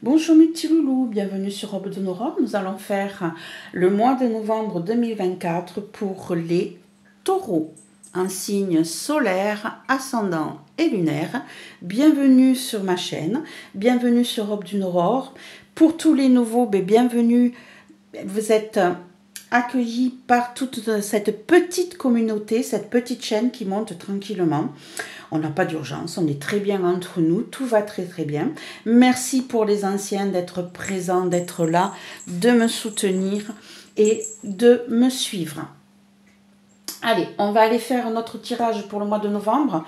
Bonjour mes petits loulous, bienvenue sur Aube de Nora. Nous allons faire le mois de novembre 2024 pour les taureaux, un signe solaire, ascendant et lunaire. Bienvenue sur ma chaîne, bienvenue sur Aube du Nord. Pour tous les nouveaux, bienvenue, vous êtes accueillis par toute cette petite communauté, cette petite chaîne qui monte tranquillement. On n'a pas d'urgence, on est très bien entre nous, tout va très très bien. Merci pour les anciens d'être présents, d'être là, de me soutenir et de me suivre. Allez, on va aller faire notre tirage pour le mois de novembre.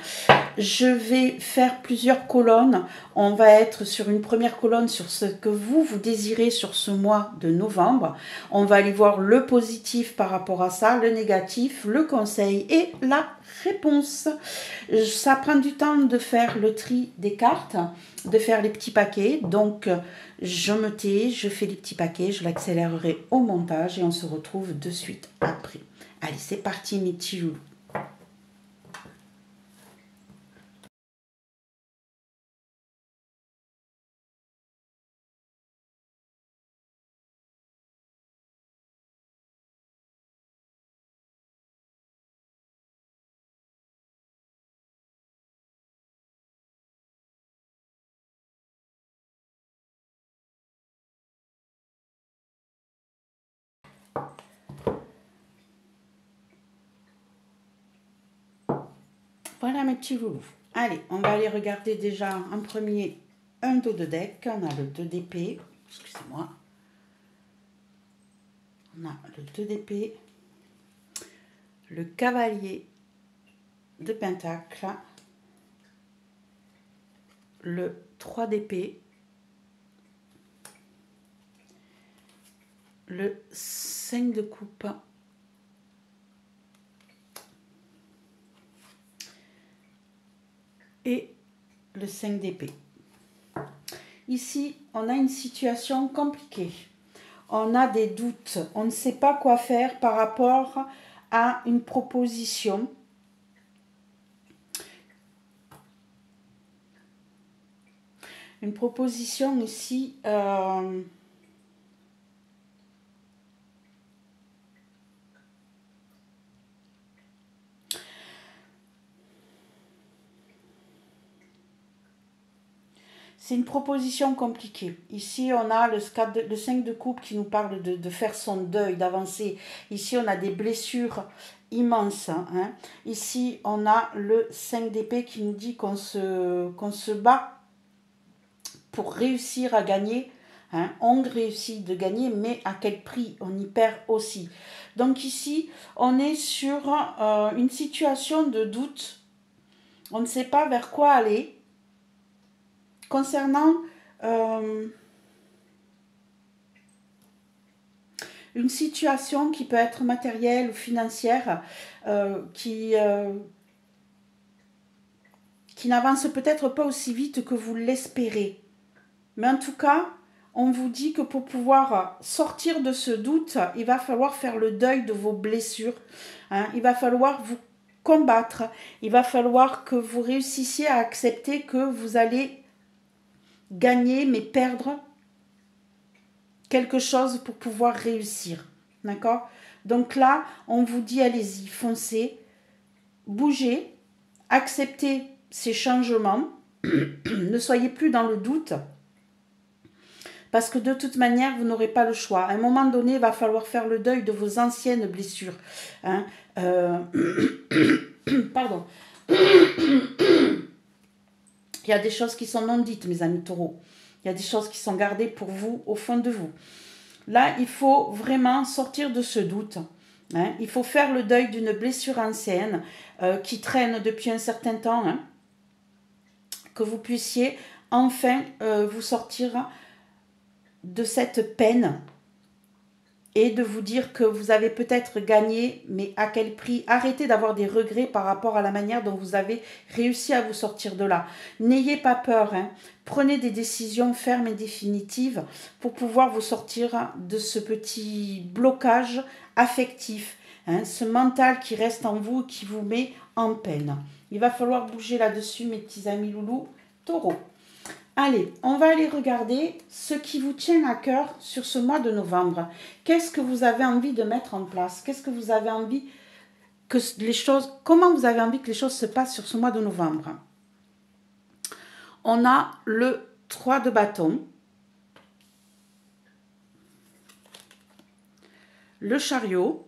Je vais faire plusieurs colonnes. On va être sur une première colonne sur ce que vous désirez sur ce mois de novembre. On va aller voir le positif par rapport à ça, le négatif, le conseil et la réponse. Ça prend du temps de faire le tri des cartes, de faire les petits paquets. Donc, je me tais, je fais les petits paquets, je l'accélérerai au montage et on se retrouve de suite après. Allez, c'est parti mes petits loulous. Voilà mes petits loulous. Allez, on va aller regarder déjà en premier un dos de deck. On a le 2 d'épée. Excusez-moi. On a le 2 d'épée. Le cavalier de pentacle. Le 3 d'épée. Le 5 de coupe. Et le 5 d'épée. Ici, on a une situation compliquée. On a des doutes. On ne sait pas quoi faire par rapport à une proposition. Une proposition ici... C'est une proposition compliquée. Ici, on a le 5 de coupe qui nous parle de faire son deuil, d'avancer. Ici, on a des blessures immenses. Hein. Ici, on a le 5 d'épée qui nous dit qu'on se bat pour réussir à gagner. Hein. On réussit de gagner, mais à quel prix? On y perd aussi. Donc ici, on est sur une situation de doute. On ne sait pas vers quoi aller. Concernant une situation qui peut être matérielle ou financière, qui n'avance peut-être pas aussi vite que vous l'espérez. Mais en tout cas, on vous dit que pour pouvoir sortir de ce doute, il va falloir faire le deuil de vos blessures. Hein. Il va falloir vous combattre. Il va falloir que vous réussissiez à accepter que vous allez gagner mais perdre quelque chose pour pouvoir réussir. D'accord? Donc là, on vous dit allez-y, foncez, bougez, acceptez ces changements, ne soyez plus dans le doute, parce que de toute manière, vous n'aurez pas le choix. À un moment donné, il va falloir faire le deuil de vos anciennes blessures. Hein? Pardon. Il y a des choses qui sont non dites, mes amis taureaux. Il y a des choses qui sont gardées pour vous, au fond de vous. Là, il faut vraiment sortir de ce doute. Hein. Il faut faire le deuil d'une blessure ancienne qui traîne depuis un certain temps. Hein. Que vous puissiez enfin vous sortir de cette peine et de vous dire que vous avez peut-être gagné, mais à quel prix? Arrêtez d'avoir des regrets par rapport à la manière dont vous avez réussi à vous sortir de là. N'ayez pas peur, hein. Prenez des décisions fermes et définitives pour pouvoir vous sortir de ce petit blocage affectif, hein, ce mental qui reste en vous et qui vous met en peine. Il va falloir bouger là-dessus, mes petits amis loulous taureaux. Allez, on va aller regarder ce qui vous tient à cœur sur ce mois de novembre. Qu'est-ce que vous avez envie de mettre en place? Qu'est-ce que vous avez envie que les choses... Comment vous avez envie que les choses se passent sur ce mois de novembre? On a le 3 de bâton. Le chariot.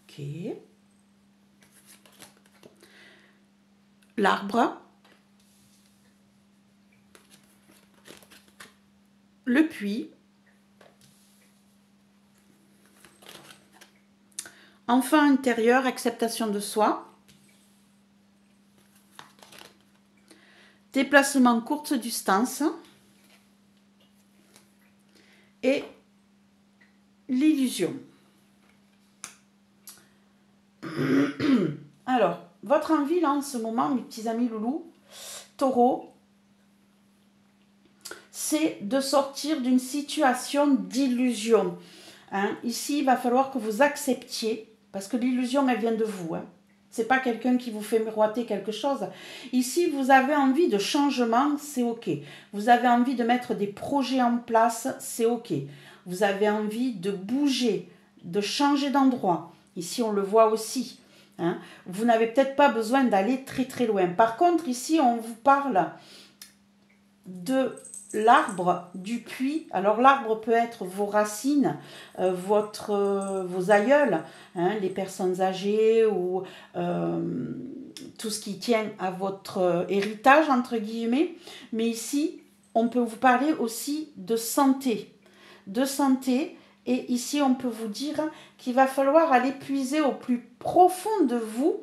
Ok. L'arbre. Le puits. Enfant intérieur, acceptation de soi. Déplacement courte distance. Et l'illusion. Alors, votre envie là en ce moment, mes petits amis loulous, taureau, c'est de sortir d'une situation d'illusion. Hein? Ici, il va falloir que vous acceptiez, parce que l'illusion, elle vient de vous. Hein? Ce n'est pas quelqu'un qui vous fait miroiter quelque chose. Ici, vous avez envie de changement, c'est OK. Vous avez envie de mettre des projets en place, c'est OK. Vous avez envie de bouger, de changer d'endroit. Ici, on le voit aussi. Hein? Vous n'avez peut-être pas besoin d'aller très très loin. Par contre, ici, on vous parle de l'arbre, du puits. Alors l'arbre peut être vos racines, vos aïeuls, hein, les personnes âgées ou tout ce qui tient à votre héritage, entre guillemets. Mais ici, on peut vous parler aussi de santé. Et ici, on peut vous dire qu'il va falloir aller puiser au plus profond de vous.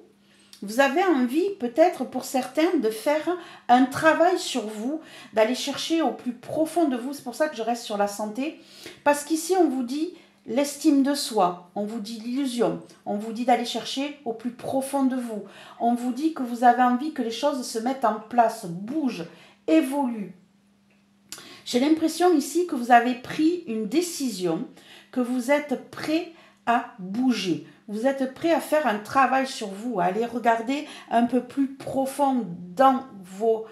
Vous avez envie, peut-être pour certains, de faire un travail sur vous, d'aller chercher au plus profond de vous. C'est pour ça que je reste sur la santé. Parce qu'ici, on vous dit l'estime de soi, on vous dit l'illusion, on vous dit d'aller chercher au plus profond de vous. On vous dit que vous avez envie que les choses se mettent en place, bougent, évoluent. J'ai l'impression ici que vous avez pris une décision, que vous êtes prêt à bouger. Vous êtes prêt à faire un travail sur vous, à aller regarder un peu plus profond dans vos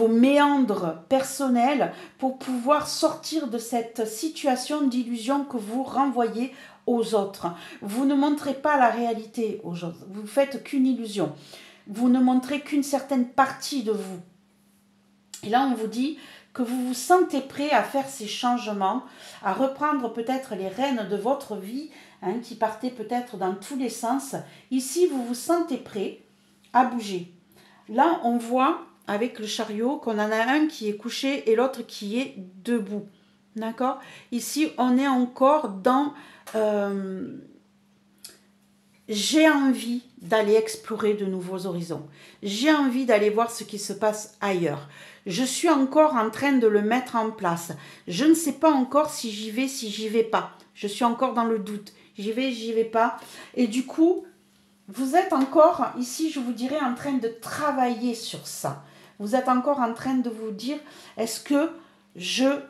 méandres personnels pour pouvoir sortir de cette situation d'illusion que vous renvoyez aux autres. Vous ne montrez pas la réalité aux autres, vous ne faites qu'une illusion. Vous ne montrez qu'une certaine partie de vous. Et là, on vous dit que vous vous sentez prêt à faire ces changements, à reprendre peut-être les rênes de votre vie, hein, qui partaient peut-être dans tous les sens. Ici, vous vous sentez prêt à bouger. Là, on voit avec le chariot qu'on en a un qui est couché et l'autre qui est debout. D'accord? Ici, on est encore dans... j'ai envie d'aller explorer de nouveaux horizons. J'ai envie d'aller voir ce qui se passe ailleurs. Je suis encore en train de le mettre en place. Je ne sais pas encore si j'y vais, si j'y vais pas. Je suis encore dans le doute. J'y vais pas. Et du coup, vous êtes encore, ici, je vous dirais, en train de travailler sur ça. Vous êtes encore en train de vous dire, est-ce que je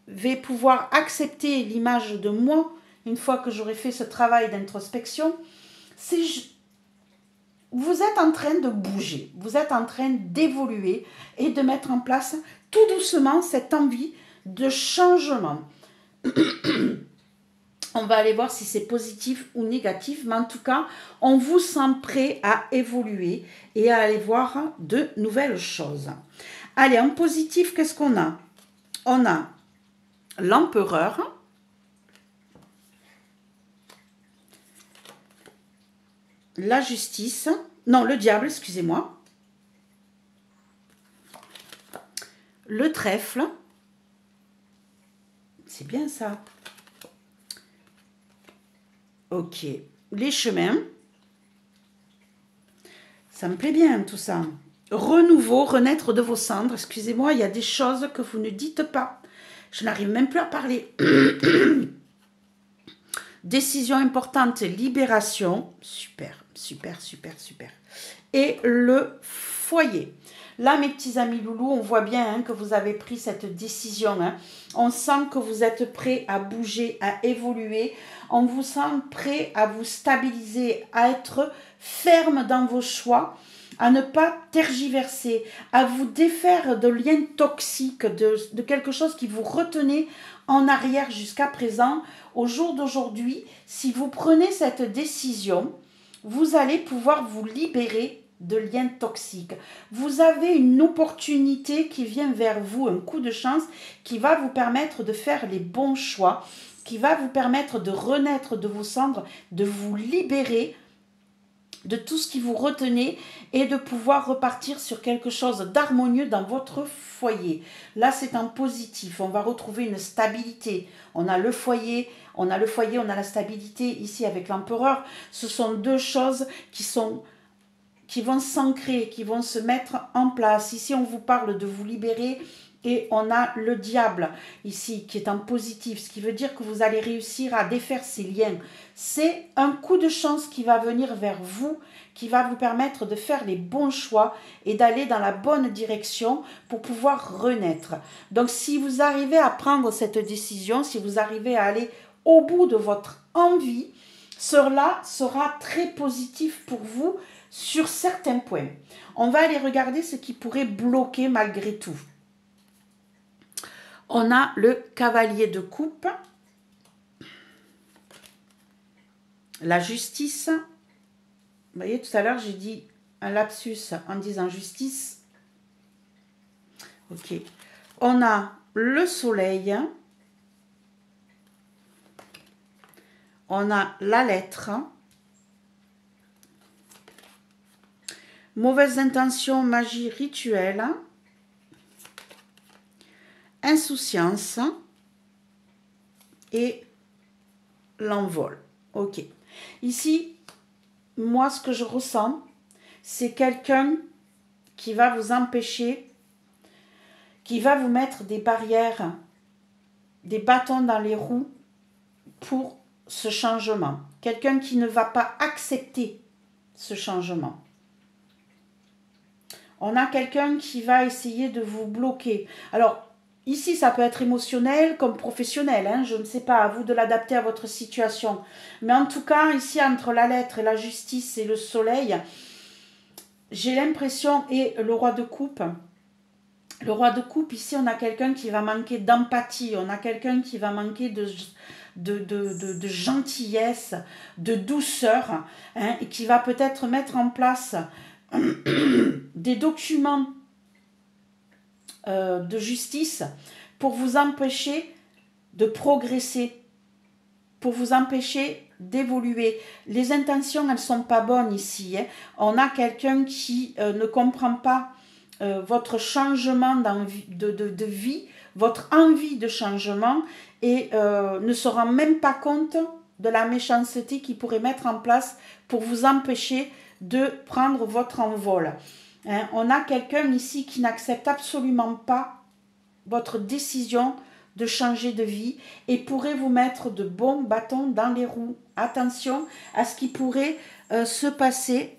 vais pouvoir accepter l'image de moi une fois que j'aurai fait ce travail d'introspection? Vous êtes en train de bouger, vous êtes en train d'évoluer et de mettre en place tout doucement cette envie de changement. On va aller voir si c'est positif ou négatif, mais en tout cas, on vous sent prêt à évoluer et à aller voir de nouvelles choses. Allez, en positif, qu'est-ce qu'on a? On a l'empereur, la justice, non, le diable, excusez-moi, le trèfle, c'est bien ça, ok, les chemins, ça me plaît bien tout ça, renouveau, renaître de vos cendres, excusez-moi, il y a des choses que vous ne dites pas, je n'arrive même plus à parler. Décision importante, libération, super, super, super, super. Et le foyer. Là, mes petits amis loulous, on voit bien hein, que vous avez pris cette décision. Hein. On sent que vous êtes prêts à bouger, à évoluer. On vous sent prêt à vous stabiliser, à être ferme dans vos choix. à ne pas tergiverser, à vous défaire de liens toxiques, de quelque chose qui vous retenait en arrière jusqu'à présent. Au jour d'aujourd'hui, si vous prenez cette décision, vous allez pouvoir vous libérer de liens toxiques. Vous avez une opportunité qui vient vers vous, un coup de chance qui va vous permettre de faire les bons choix, qui va vous permettre de renaître de vos cendres, de vous libérer de tout ce qui vous retenait et de pouvoir repartir sur quelque chose d'harmonieux dans votre foyer. Là, c'est en positif. On va retrouver une stabilité. On a le foyer, on a la stabilité ici avec l'empereur. Ce sont deux choses qui vont s'ancrer, qui vont se mettre en place. Ici, on vous parle de vous libérer et on a le diable ici qui est en positif, ce qui veut dire que vous allez réussir à défaire ces liens. C'est un coup de chance qui va venir vers vous, qui va vous permettre de faire les bons choix et d'aller dans la bonne direction pour pouvoir renaître. Donc, si vous arrivez à prendre cette décision, si vous arrivez à aller au bout de votre envie, cela sera très positif pour vous sur certains points. On va aller regarder ce qui pourrait bloquer malgré tout. On a le cavalier de coupe, la justice. Vous voyez, tout à l'heure, j'ai dit un lapsus en disant justice. Ok. On a le soleil. On a la lettre. Mauvaise intention, magie rituelle. Insouciance et l'envol. Ok. Ici, moi, ce que je ressens, c'est quelqu'un qui va vous empêcher, qui va vous mettre des barrières, des bâtons dans les roues pour ce changement. Quelqu'un qui ne va pas accepter ce changement. On a quelqu'un qui va essayer de vous bloquer. Alors, ici, ça peut être émotionnel comme professionnel. Hein, je ne sais pas, à vous de l'adapter à votre situation. Mais en tout cas, ici, entre la lettre et la justice et le soleil, j'ai l'impression, et le roi de coupe, ici, on a quelqu'un qui va manquer d'empathie. On a quelqu'un qui va manquer de gentillesse, de douceur, hein, et qui va peut-être mettre en place des documents de justice pour vous empêcher de progresser, pour vous empêcher d'évoluer. Les intentions, elles ne sont pas bonnes ici. Hein. On a quelqu'un qui ne comprend pas votre changement de vie, votre envie de changement et ne se rend même pas compte de la méchanceté qu'il pourrait mettre en place pour vous empêcher de prendre votre envol. Hein, on a quelqu'un ici qui n'accepte absolument pas votre décision de changer de vie et pourrait vous mettre de bons bâtons dans les roues. Attention à ce qui pourrait se passer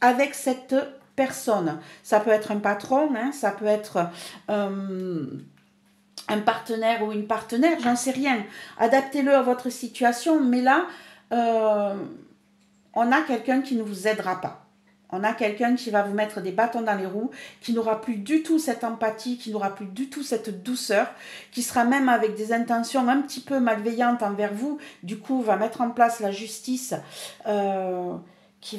avec cette personne. Ça peut être un patron, hein, ça peut être un partenaire ou une partenaire, j'en sais rien. Adaptez-le à votre situation, mais là, on a quelqu'un qui ne vous aidera pas. On a quelqu'un qui va vous mettre des bâtons dans les roues, qui n'aura plus du tout cette empathie, qui n'aura plus du tout cette douceur, qui sera même avec des intentions un petit peu malveillantes envers vous. Du coup, va mettre en place la justice qui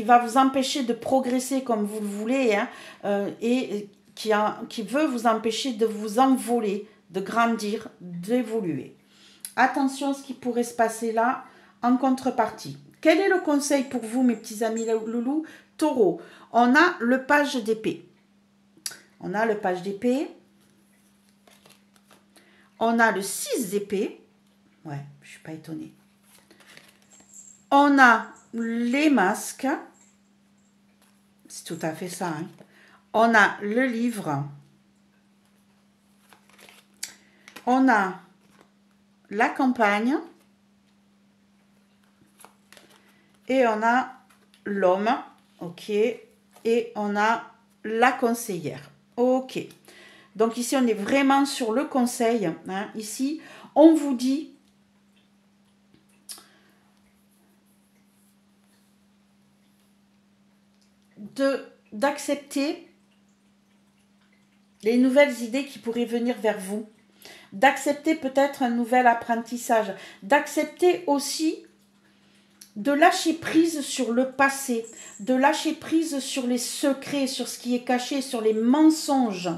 va vous empêcher de progresser comme vous le voulez, hein, et qui veut vous empêcher de vous envoler, de grandir, d'évoluer. Attention à ce qui pourrait se passer là en contrepartie. Quel est le conseil pour vous, mes petits amis loulous? Taureau, on a le page d'épée. On a le page d'épée. On a le 6 d'épée. Ouais, je ne suis pas étonnée. On a les masques. C'est tout à fait ça. Hein. On a le livre. On a la campagne. Et on a l'homme, ok, et on a la conseillère, ok. Donc ici, on est vraiment sur le conseil. Hein. Ici, on vous dit, d'accepter les nouvelles idées qui pourraient venir vers vous, d'accepter peut-être un nouvel apprentissage, d'accepter aussi de lâcher prise sur le passé, de lâcher prise sur les secrets, sur ce qui est caché, sur les mensonges.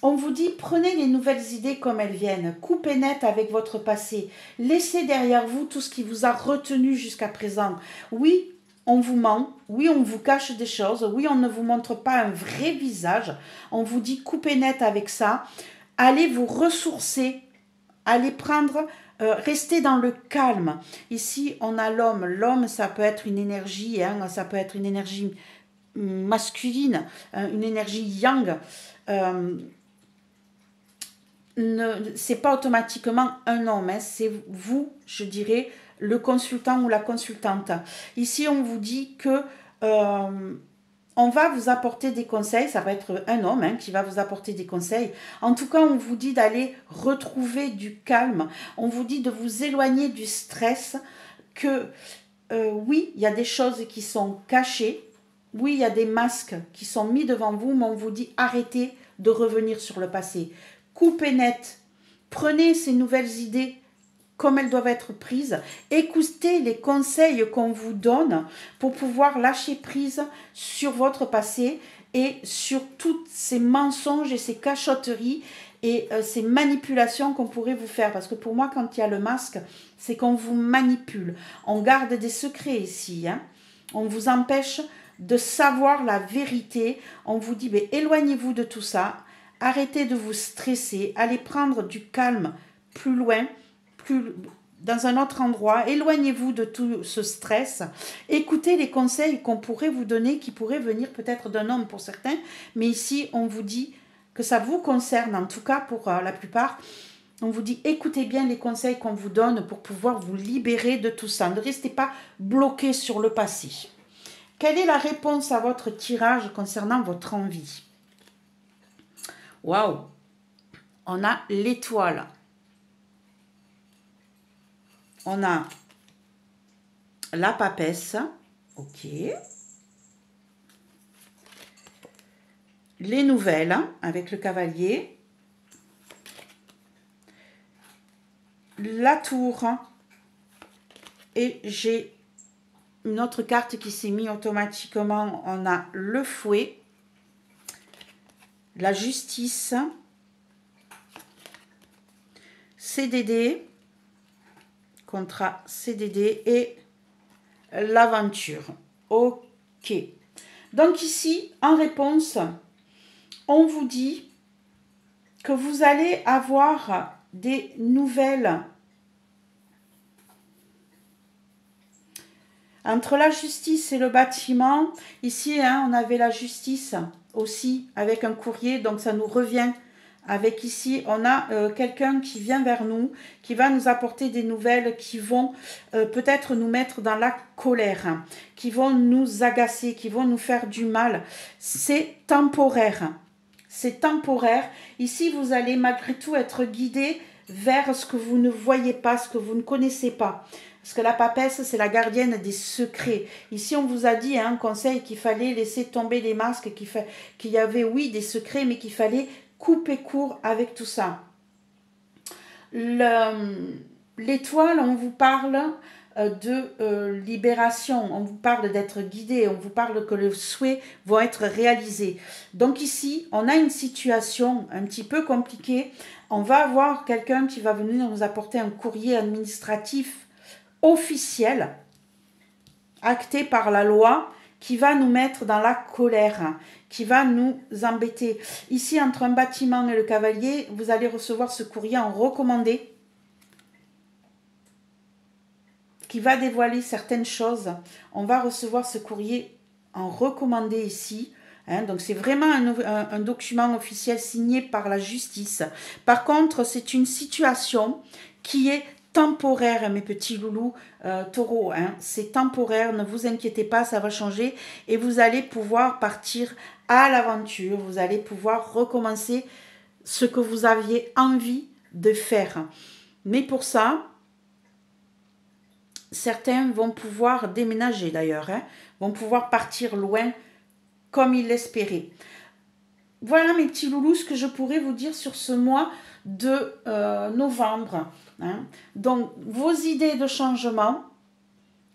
On vous dit, prenez les nouvelles idées comme elles viennent, coupez net avec votre passé, laissez derrière vous tout ce qui vous a retenu jusqu'à présent. Oui, on vous ment, oui, on vous cache des choses, oui, on ne vous montre pas un vrai visage, on vous dit, coupez net avec ça, allez vous ressourcer, allez prendre, restez dans le calme. Ici, on a l'homme. L'homme, ça peut être une énergie, hein, ça peut être une énergie masculine, une énergie yang. C'est pas automatiquement un homme, hein, c'est vous, je dirais, le consultant ou la consultante. Ici, on vous dit que on va vous apporter des conseils, ça va être un homme hein, qui va vous apporter des conseils. En tout cas, on vous dit d'aller retrouver du calme, on vous dit de vous éloigner du stress, que oui, il y a des choses qui sont cachées, oui, il y a des masques qui sont mis devant vous, mais on vous dit arrêtez de revenir sur le passé. Coupez net, prenez ces nouvelles idées comme elles doivent être prises, écoutez les conseils qu'on vous donne pour pouvoir lâcher prise sur votre passé et sur toutes ces mensonges et ces cachotteries et ces manipulations qu'on pourrait vous faire. Parce que pour moi, quand il y a le masque, c'est qu'on vous manipule. On garde des secrets ici. Hein. On vous empêche de savoir la vérité. On vous dit, éloignez-vous de tout ça. Arrêtez de vous stresser. Allez prendre du calme plus loin. Dans un autre endroit, éloignez-vous de tout ce stress, écoutez les conseils qu'on pourrait vous donner, qui pourraient venir peut-être d'un homme pour certains, mais ici on vous dit que ça vous concerne, en tout cas pour la plupart, on vous dit écoutez bien les conseils qu'on vous donne pour pouvoir vous libérer de tout ça, ne restez pas bloqué sur le passé. Quelle est la réponse à votre tirage concernant votre envie? Waouh! On a l'étoile. On a la papesse, ok. Les nouvelles avec le cavalier. La tour. Et j'ai une autre carte qui s'est mise automatiquement. On a le fouet. La justice. CDD. Contrat CDD et l'aventure. Ok. Donc ici, en réponse, on vous dit que vous allez avoir des nouvelles entre la justice et le bâtiment. Ici, hein, on avait la justice aussi avec un courrier, donc ça nous revient. Avec ici, on a quelqu'un qui vient vers nous, qui va nous apporter des nouvelles qui vont peut-être nous mettre dans la colère, hein, qui vont nous agacer, qui vont nous faire du mal. C'est temporaire. C'est temporaire. Ici, vous allez malgré tout être guidé vers ce que vous ne voyez pas, ce que vous ne connaissez pas. Parce que la papesse, c'est la gardienne des secrets. Ici, on vous a dit un conseil qu'il fallait laisser tomber les masques, qu'il y avait, oui, des secrets, mais qu'il fallait couper court avec tout ça. L'étoile, on vous parle de libération, on vous parle d'être guidé, on vous parle que les souhaits vont être réalisés. Donc ici, on a une situation un petit peu compliquée. On va avoir quelqu'un qui va venir nous apporter un courrier administratif officiel, acté par la loi, qui va nous mettre dans la colère, qui va nous embêter. Ici, entre un bâtiment et le cavalier, vous allez recevoir ce courrier en recommandé qui va dévoiler certaines choses. On va recevoir ce courrier en recommandé ici. Hein, donc, c'est vraiment un document officiel signé par la justice. Par contre, c'est une situation qui est temporaire, mes petits loulous taureaux. Hein. C'est temporaire, ne vous inquiétez pas, ça va changer et vous allez pouvoir partir à l'aventure. Vous allez pouvoir recommencer ce que vous aviez envie de faire. Mais pour ça, certains vont pouvoir déménager d'ailleurs, hein, vont pouvoir partir loin comme ils l'espéraient. Voilà mes petits loulous ce que je pourrais vous dire sur ce mois de novembre. Hein. Donc vos idées de changement,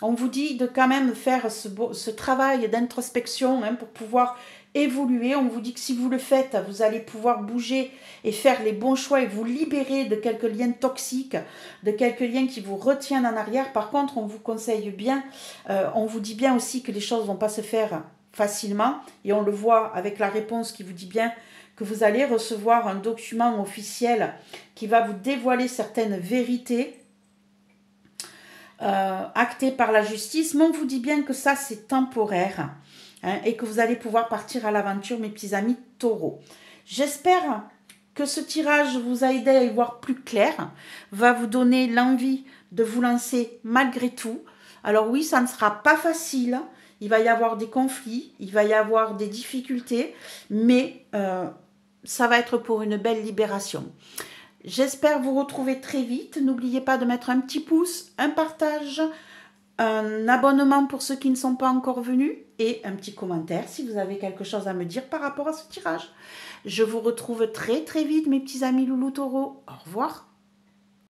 on vous dit de quand même faire ce travail d'introspection hein, pour pouvoir évoluer. On vous dit que si vous le faites, vous allez pouvoir bouger et faire les bons choix et vous libérer de quelques liens toxiques, de quelques liens qui vous retiennent en arrière. Par contre, on vous conseille bien, on vous dit bien aussi que les choses ne vont pas se faire facilement et on le voit avec la réponse qui vous dit bien que vous allez recevoir un document officiel qui va vous dévoiler certaines vérités actées par la justice, mais on vous dit bien que ça c'est temporaire hein, et que vous allez pouvoir partir à l'aventure mes petits amis taureaux. J'espère que ce tirage vous a aidé à y voir plus clair, va vous donner l'envie de vous lancer malgré tout. Alors oui, ça ne sera pas facile, il va y avoir des conflits, il va y avoir des difficultés, mais ça va être pour une belle libération. J'espère vous retrouver très vite. N'oubliez pas de mettre un petit pouce, un partage, un abonnement pour ceux qui ne sont pas encore venus et un petit commentaire si vous avez quelque chose à me dire par rapport à ce tirage. Je vous retrouve très très vite mes petits amis loulous taureaux. Au revoir.